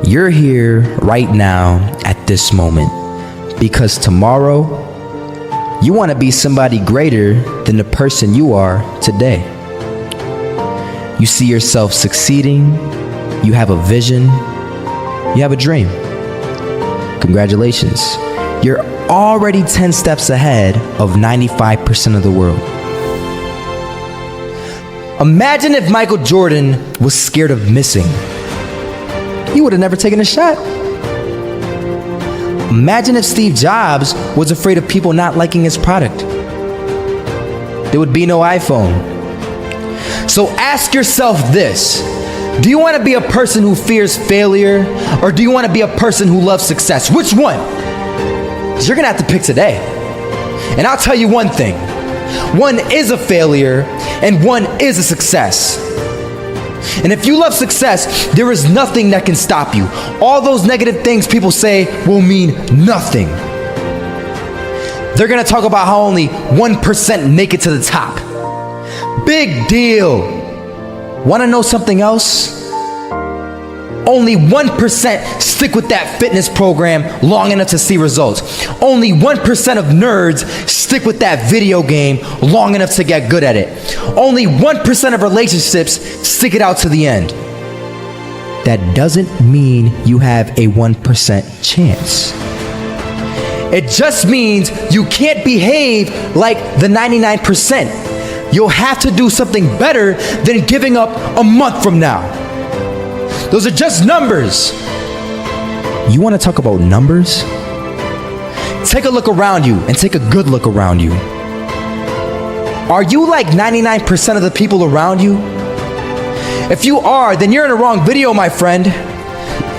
you're here right now at this moment because tomorrow you want to be somebody greater than the person you are today. You see yourself succeeding, you have a vision, you have a dream. Congratulations. You're already 10 steps ahead of 95% of the world. Imagine if Michael Jordan was scared of missing. He would have never taken a shot. Imagine if Steve Jobs was afraid of people not liking his product. There would be no iPhone. So ask yourself this: do you want to be a person who fears failure, or do you want to be a person who loves success? Which one? Because you're going to have to pick today. And I'll tell you one thing. One is a failure and one is a success. And if you love success, there is nothing that can stop you. All those negative things people say will mean nothing. They're going to talk about how only 1% make it to the top. Big deal. Want to know something else? Only 1% stick with that fitness program long enough to see results. Only 1% of nerds stick with that video game long enough to get good at it. Only 1% of relationships stick it out to the end. That doesn't mean you have a 1% chance. It just means you can't behave like the 99%. You'll have to do something better than giving up a month from now. Those are just numbers. You want to talk about numbers? Take a look around you and take a good look around you. Are you like 99% of the people around you? If you are, then you're in the wrong video, my friend.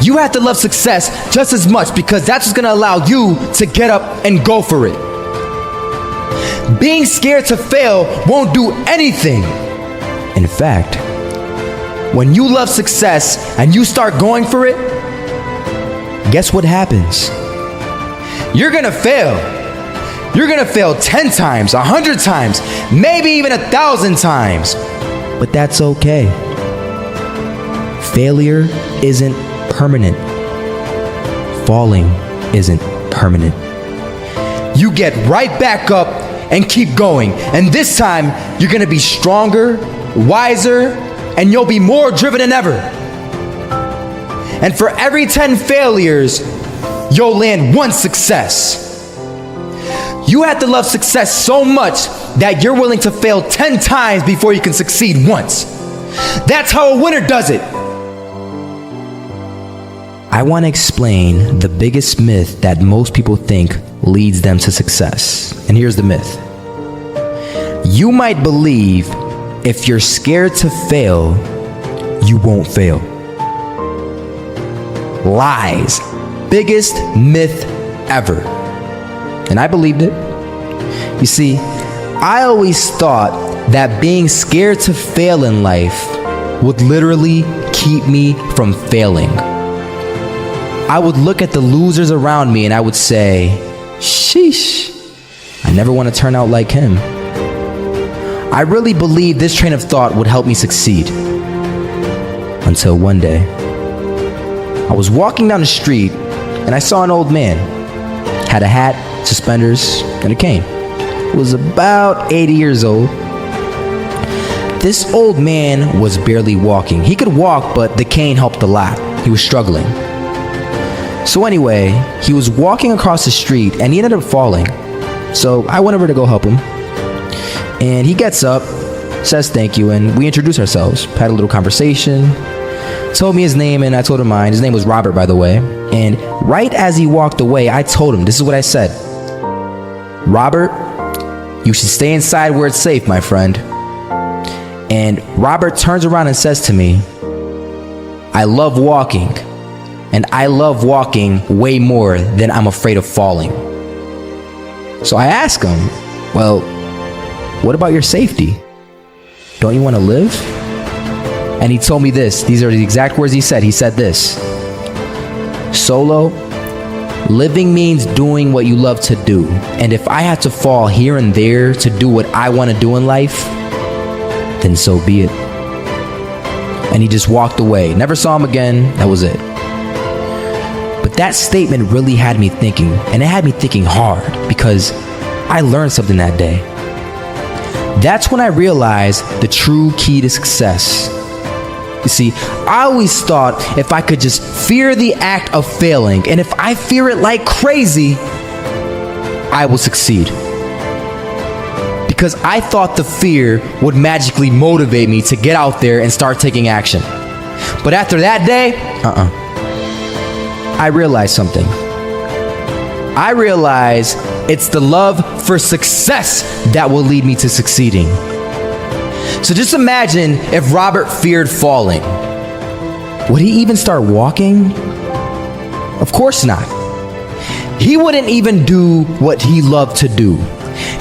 You have to love success just as much because that's what's going to allow you to get up and go for it. Being scared to fail won't do anything. In fact, when you love success and you start going for it, guess what happens? You're gonna fail. You're gonna fail 10 times, 100 times, maybe even 1,000 times. But that's okay. Failure isn't permanent. Falling isn't permanent. You get right back up and keep going. And this time, you're gonna be stronger, wiser, and you'll be more driven than ever. And for every 10 failures, you'll land one success. You have to love success so much that you're willing to fail 10 times before you can succeed once. That's how a winner does it. I want to explain the biggest myth that most people think leads them to success. And here's the myth. You might believe if you're scared to fail, you won't fail. Lies. Biggest myth ever. And I believed it. You see, I always thought that being scared to fail in life would literally keep me from failing. I would look at the losers around me and I would say, sheesh, I never want to turn out like him. I really believed this train of thought would help me succeed. Until one day, I was walking down the street and I saw an old man. Had a hat, suspenders, and a cane. Was about 80 years old. This old man was barely walking. He could walk, but the cane helped a lot. He was struggling. So anyway, he was walking across the street and he ended up falling. So I went over to go help him. And he gets up, says thank you, and we introduced ourselves. Had a little conversation, told me his name, and I told him mine. His name was Robert, by the way. And right as he walked away, I told him, this is what I said. Robert, you should stay inside where it's safe, my friend. And Robert turns around and says to me, I love walking, and I love walking way more than I'm afraid of falling. So I asked him, well, what about your safety? Don't you want to live? And he told me this. These are the exact words he said. He said this: Solo, living means doing what you love to do. And if I have to fall here and there to do what I want to do in life, then so be it. And he just walked away. Never saw him again. That was it. That statement really had me thinking, and it had me thinking hard because I learned something that day. That's when I realized the true key to success. You see, I always thought if I could just fear the act of failing, and if I fear it like crazy, I will succeed. Because I thought the fear would magically motivate me to get out there and start taking action. But after that day, I realized something. I realized it's the love for success that will lead me to succeeding. So just imagine if Robert feared falling. Would he even start walking? Of course not. He wouldn't even do what he loved to do.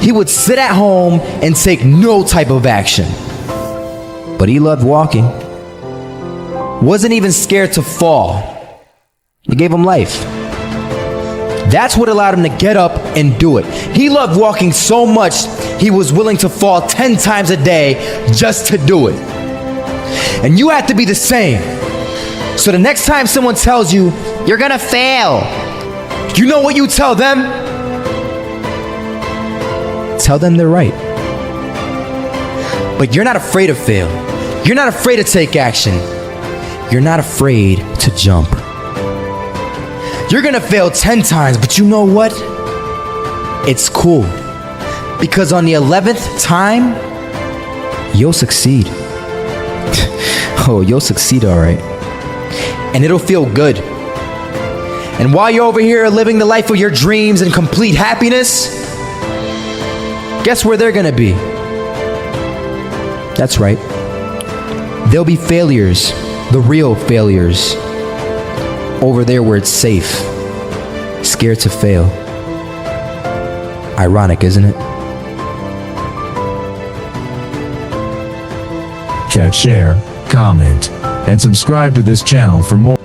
He would sit at home and take no type of action. But he loved walking. Wasn't even scared to fall. It gave him life. That's what allowed him to get up and do it. He loved walking so much, he was willing to fall 10 times a day just to do it. And you have to be the same. So the next time someone tells you, you're gonna fail, you know what you tell them? Tell them they're right. But you're not afraid to fail. You're not afraid to take action. You're not afraid to jump. You're gonna fail 10 times, but you know what? It's cool. Because on the 11th time, you'll succeed. Oh, you'll succeed, all right. And it'll feel good. And while you're over here living the life of your dreams and complete happiness, guess where they're gonna be? That's right. They'll be failures, the real failures. Over there where it's safe, scared to fail. Ironic, isn't it? Share, comment, and subscribe to this channel for more.